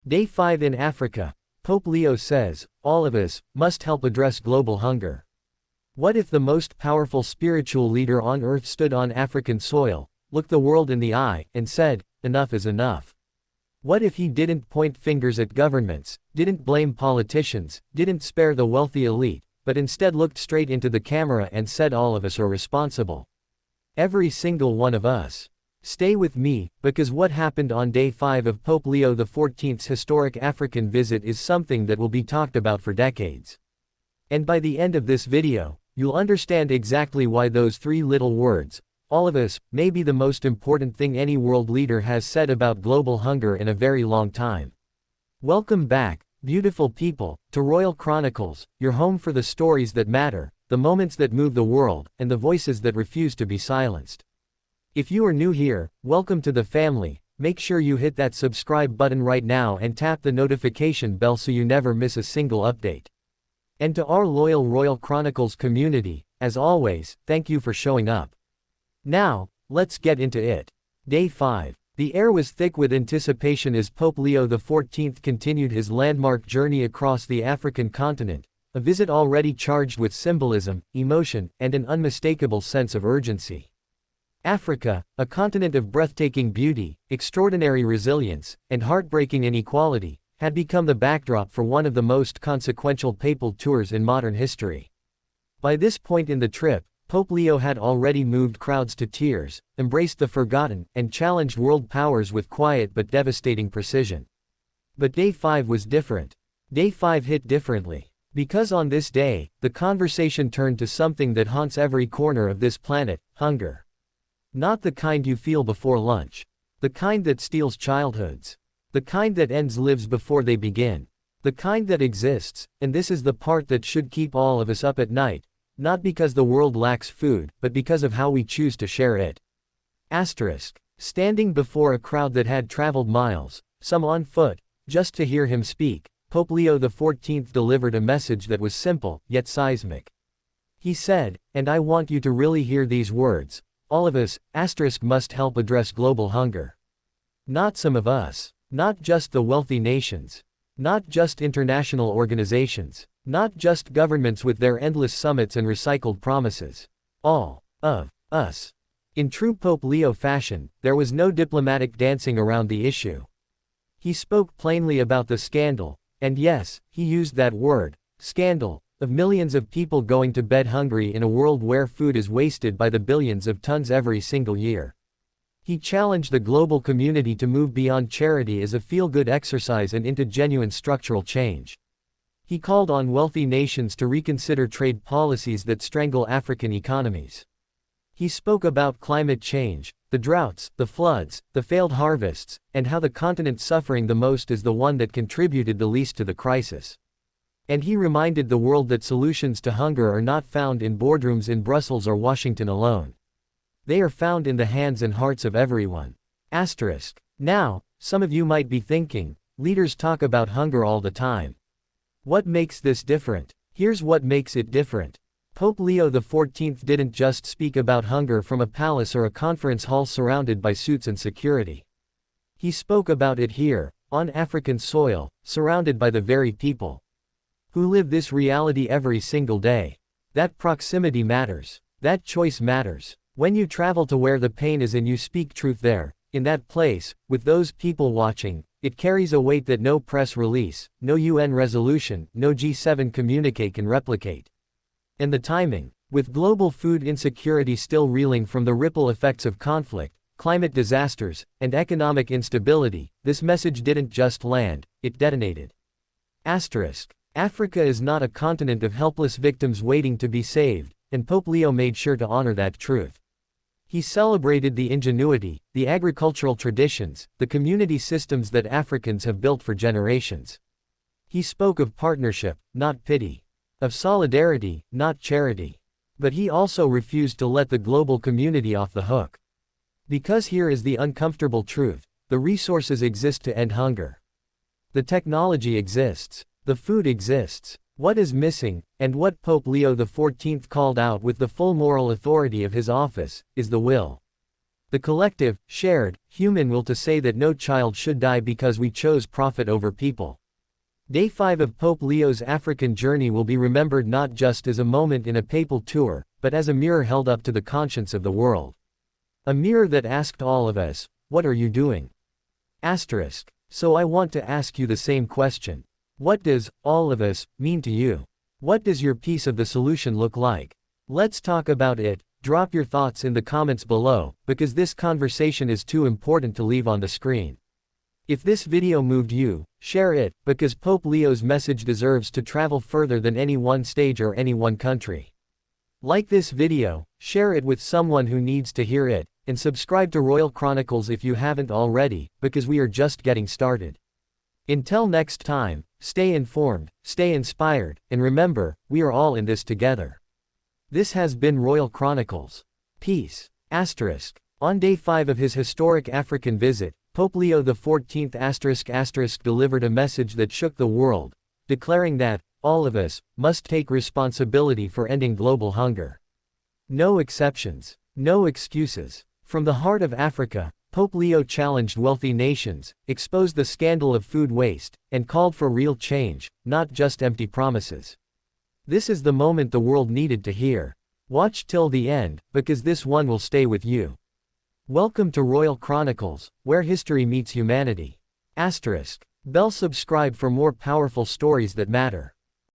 Day 5 in Africa. Pope Leo says, all of us must help address global hunger. What if the most powerful spiritual leader on earth stood on African soil, looked the world in the eye, and said, enough is enough? What if he didn't point fingers at governments, didn't blame politicians, didn't spare the wealthy elite, but instead looked straight into the camera and said all of us are responsible? Every single one of us. Stay with me, because what happened on day 5 of Pope Leo XIV's historic African visit is something that will be talked about for decades. And by the end of this video, you'll understand exactly why those three little words, all of us, may be the most important thing any world leader has said about global hunger in a very long time. Welcome back, beautiful people, to Royal Chronicles, your home for the stories that matter, the moments that move the world, and the voices that refuse to be silenced. If you are new here, welcome to the family. Make sure you hit that subscribe button right now and tap the notification bell so you never miss a single update. And to our loyal Royal Chronicles community, as always, thank you for showing up. Now, let's get into it. Day 5. The air was thick with anticipation as Pope Leo XIV continued his landmark journey across the African continent, a visit already charged with symbolism, emotion, and an unmistakable sense of urgency. Africa, a continent of breathtaking beauty, extraordinary resilience, and heartbreaking inequality, had become the backdrop for one of the most consequential papal tours in modern history. By this point in the trip, Pope Leo had already moved crowds to tears, embraced the forgotten, and challenged world powers with quiet but devastating precision. But Day 5 was different. Day 5 hit differently. Because on this day, the conversation turned to something that haunts every corner of this planet: hunger. Not the kind you feel before lunch. The kind that steals childhoods. The kind that ends lives before they begin. The kind that exists, and this is the part that should keep all of us up at night, not because the world lacks food, but because of how we choose to share it. Standing before a crowd that had traveled miles, some on foot, just to hear him speak, Pope Leo XIV delivered a message that was simple, yet seismic. He said, and I want you to really hear these words, all of us, must help address global hunger. Not some of us. Not just the wealthy nations. Not just international organizations. Not just governments with their endless summits and recycled promises. All of us. In true Pope Leo fashion, there was no diplomatic dancing around the issue. He spoke plainly about the scandal, and yes, he used that word, scandal, of millions of people going to bed hungry in a world where food is wasted by the billions of tons every single year. He challenged the global community to move beyond charity as a feel-good exercise and into genuine structural change. He called on wealthy nations to reconsider trade policies that strangle African economies. He spoke about climate change, the droughts, the floods, the failed harvests, and how the continent suffering the most is the one that contributed the least to the crisis. And he reminded the world that solutions to hunger are not found in boardrooms in Brussels or Washington alone. They are found in the hands and hearts of everyone. Now, some of you might be thinking, leaders talk about hunger all the time. What makes this different? Here's what makes it different. Pope Leo XIV didn't just speak about hunger from a palace or a conference hall surrounded by suits and security. He spoke about it here, on African soil, surrounded by the very people who live this reality every single day. That proximity matters. That choice matters. When you travel to where the pain is and you speak truth there, in that place, with those people watching, it carries a weight that no press release, no UN resolution, no G7 communique can replicate. And the timing. With global food insecurity still reeling from the ripple effects of conflict, climate disasters, and economic instability, this message didn't just land, it detonated. Africa is not a continent of helpless victims waiting to be saved, and Pope Leo made sure to honor that truth. He celebrated the ingenuity, the agricultural traditions, the community systems that Africans have built for generations. He spoke of partnership, not pity. Of solidarity, not charity. But he also refused to let the global community off the hook. Because here is the uncomfortable truth: the resources exist to end hunger. The technology exists. The food exists. What is missing, and what Pope Leo XIV called out with the full moral authority of his office, is the will. The collective, shared, human will to say that no child should die because we chose profit over people. Day 5 of Pope Leo's African journey will be remembered not just as a moment in a papal tour, but as a mirror held up to the conscience of the world. A mirror that asked all of us, what are you doing? Asterisk. So I want to ask you the same question. What does, all of us, mean to you? What does your piece of the solution look like? Let's talk about it. Drop your thoughts in the comments below, because this conversation is too important to leave on the screen. If this video moved you, share it, because Pope Leo's message deserves to travel further than any one stage or any one country. Like this video, share it with someone who needs to hear it, and subscribe to Royal Chronicles if you haven't already, because we are just getting started. Until next time, stay informed, stay inspired, and remember, we are all in this together. This has been Royal Chronicles. Peace. Asterisk. On day 5 of his historic African visit, Pope Leo XIV delivered a message that shook the world, declaring that, all of us, must take responsibility for ending global hunger. No exceptions. No excuses. From the heart of Africa, Pope Leo challenged wealthy nations, exposed the scandal of food waste, and called for real change, not just empty promises. This is the moment the world needed to hear. Watch till the end, because this one will stay with you. Welcome to Royal Chronicles, where history meets humanity. Asterisk. Bell subscribe for more powerful stories that matter.